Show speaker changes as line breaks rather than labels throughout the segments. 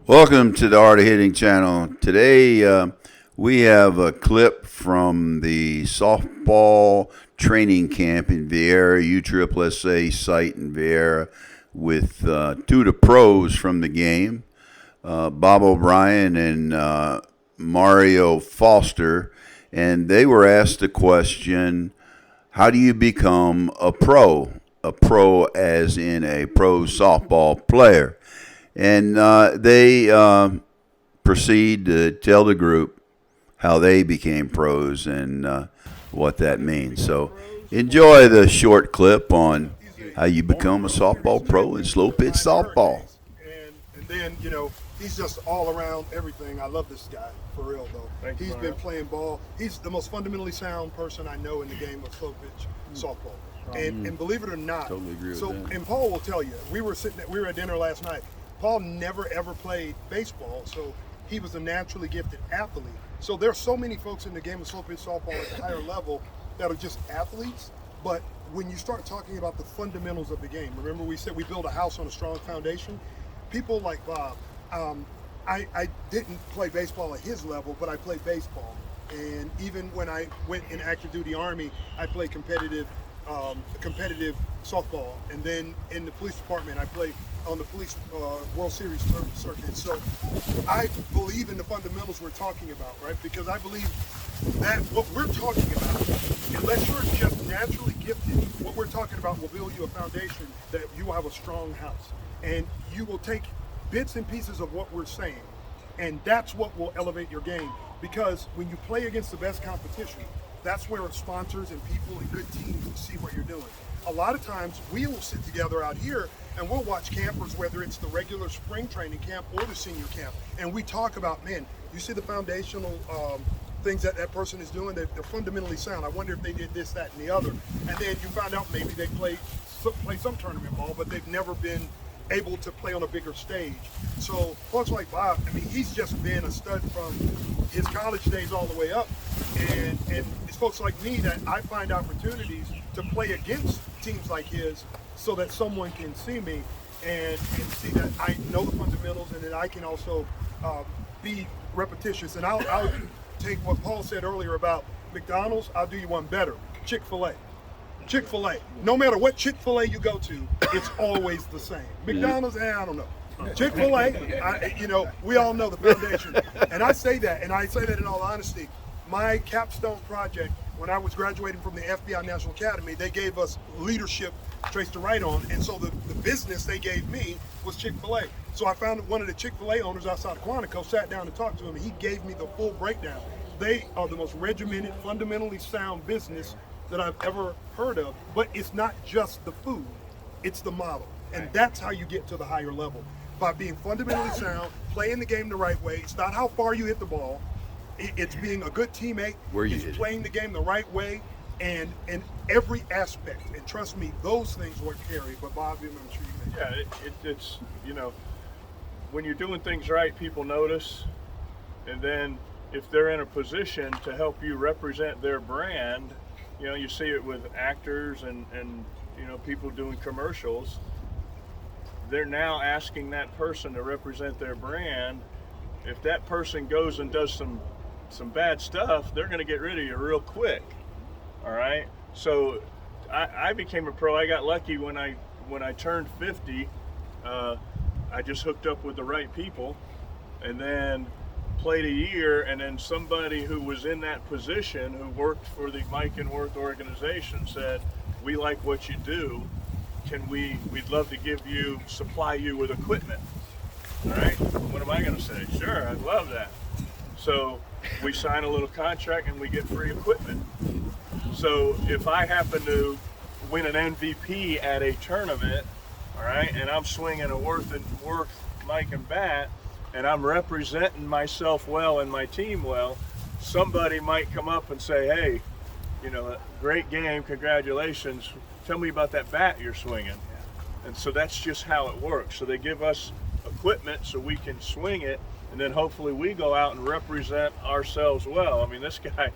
Welcome to the Art of Hitting channel. Today we have a clip from the softball training camp in Vieira, USSSA site in Vieira, with two of the pros from the game, Bob O'Brien and Mario Foster, and they were asked the question, how do you become a pro? A pro as in a pro softball player. And they proceed to tell the group how they became pros and what that means. So enjoy the short clip on how you become a softball pro in slow pitch softball.
And then, he's just all around everything. I love this guy, for real, though. He's been playing ball. He's the most fundamentally sound person I know in the game of slow pitch softball. And believe it or not,
Totally agree with that.
And Paul will tell you, we were at dinner last night. Paul never ever played baseball, so he was a naturally gifted athlete. So there's so many folks in the game of slow pitch softball at the higher level that are just athletes. But when you start talking about the fundamentals of the game, remember we said we build a house on a strong foundation? People like Bob, I didn't play baseball at his level, but I played baseball. And even when I went in active duty Army, I played competitive softball. And then in the police department, I played on the police World Series circuit. So I believe in the fundamentals we're talking about, right? Because I believe that what we're talking about, unless you're just naturally gifted, what we're talking about will build you a foundation that you will have a strong house. And you will take bits and pieces of what we're saying, and that's what will elevate your game. Because when you play against the best competition, that's where sponsors and people and good teams will see what you're doing. A lot of times we will sit together out here and we'll watch campers, whether it's the regular spring training camp or the senior camp, and we talk about, man, you see the foundational things that person is doing, they're fundamentally sound. I wonder if they did this, that, and the other. And then you find out maybe they play some tournament ball, but they've never been able to play on a bigger stage. So folks like Bob, I mean, he's just been a stud from his college days all the way up. And it's folks like me that I find opportunities to play against teams like his so that someone can see me and see that I know the fundamentals and that I can also be repetitious. And I'll take what Paul said earlier about McDonald's, I'll do you one better, Chick-fil-A. Chick-fil-A. No matter what Chick-fil-A you go to, it's always the same. McDonald's, I don't know. Chick-fil-A, we all know the foundation. And I say that in all honesty. My capstone project, when I was graduating from the FBI National Academy, they gave us leadership traits to write on. And so the business they gave me was Chick-fil-A. So I found one of the Chick-fil-A owners outside of Quantico, sat down and talked to him, and he gave me the full breakdown. They are the most regimented, fundamentally sound business that I've ever heard of, but it's not just the food, it's the model. And that's how you get to the higher level, by being fundamentally sound, playing the game the right way. It's not how far you hit the ball, it's being a good teammate, it's playing the game the right way, and in every aspect. And trust me, those things will carry. But Bob, I'm sure you may.
Yeah, it's when you're doing things right, people notice, and then if they're in a position to help you represent their brand, you see it with actors and people doing commercials. They're now asking that person to represent their brand. If that person goes and does some bad stuff, they're going to get rid of you real quick. All right. So I became a pro. I got lucky when I turned 50. I just hooked up with the right people, and then played a year, and then somebody who was in that position, who worked for the Mike and Worth organization, said, we like what you do, we'd love to supply you with equipment. All right, what am I going to say? Sure, I'd love that. So we sign a little contract and we get free equipment. So if I happen to win an MVP at a tournament, all right, and I'm swinging a Worth Mike and bat, and I'm representing myself well and my team well, somebody might come up and say, hey, great game, congratulations, tell me about that bat you're swinging. And so that's just how it works. So they give us equipment so we can swing it, and then hopefully we go out and represent ourselves well. I mean, this guy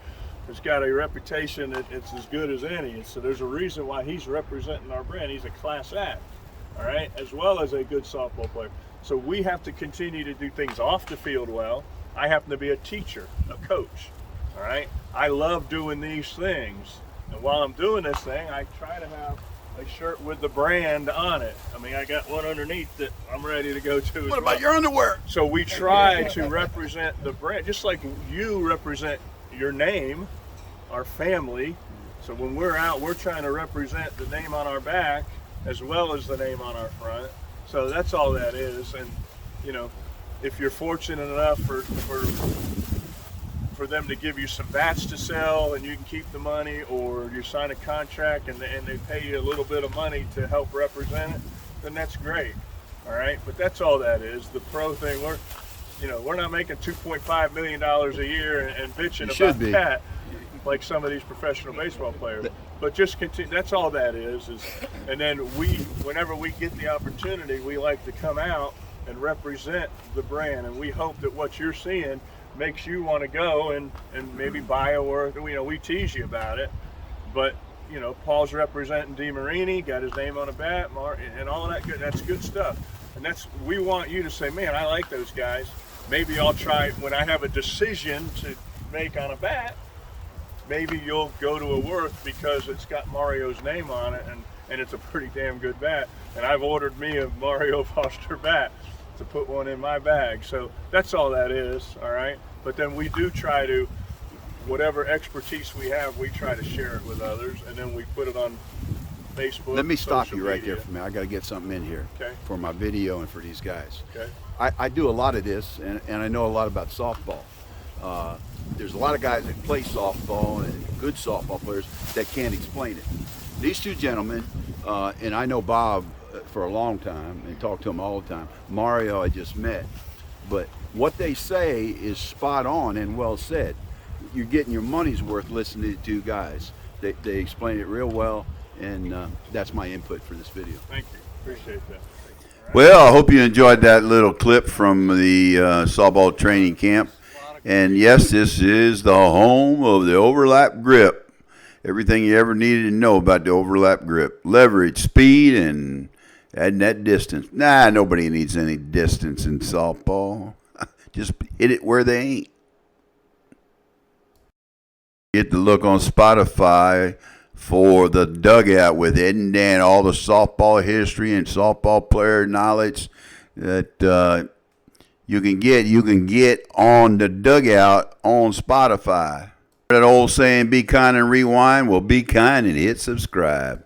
has got a reputation that it's as good as any. So there's a reason why he's representing our brand. He's a class act, all right, as well as a good softball player. So we have to continue to do things off the field well. I happen to be a teacher, a coach. All right. I love doing these things. And while I'm doing this thing, I try to have a shirt with the brand on it. I mean, I got one underneath that I'm ready to go to.
What about your underwear?
So we try to represent the brand, just like you represent your name, our family. So when we're out, we're trying to represent the name on our back as well as the name on our front. So that's all that is. And you know, if you're fortunate enough for them to give you some bats to sell and you can keep the money, or you sign a contract and they pay you a little bit of money to help represent it, then that's great. All right, but that's all that is. The pro thing, we're not making $2.5 million a year and bitching about that like some of these professional baseball players. But just continue. That's all that is. And then whenever we get the opportunity, we like to come out and represent the brand, and we hope that what you're seeing makes you want to go and maybe buy a work. We tease you about it, but Paul's representing DeMarini, got his name on a bat, and all of that good. That's good stuff, and we want you to say, man, I like those guys. Maybe I'll try when I have a decision to make on a bat. Maybe you'll go to a work because it's got Mario's name on it, and it's a pretty damn good bat. And I've ordered me a Mario Foster bat to put one in my bag. So that's all that is, all right? But then we do try to, whatever expertise we have, we try to share it with others, and then we put it on Facebook.
Let me stop you right
media.
there for a minute. I got to get something in here for my video and for these guys.
Okay.
I do a lot of this, and I know a lot about softball. There's a lot of guys that play softball and good softball players that can't explain it. These two gentlemen, and I know Bob for a long time and talk to him all the time. Mario I just met. But what they say is spot on and well said. You're getting your money's worth listening to the two guys. They explain it real well, and that's my input for this video.
Thank you. Appreciate that.
Well, I hope you enjoyed that little clip from the softball training camp. And yes, this is the home of the overlap grip. Everything you ever needed to know about the overlap grip. Leverage, speed, and adding that distance. Nah, nobody needs any distance in softball. Just hit it where they ain't. Get the look on Spotify for the dugout with Ed and Dan, all the softball history and softball player knowledge that you can get on the dugout on Spotify. That old saying, be kind and rewind. Well, be kind and hit subscribe.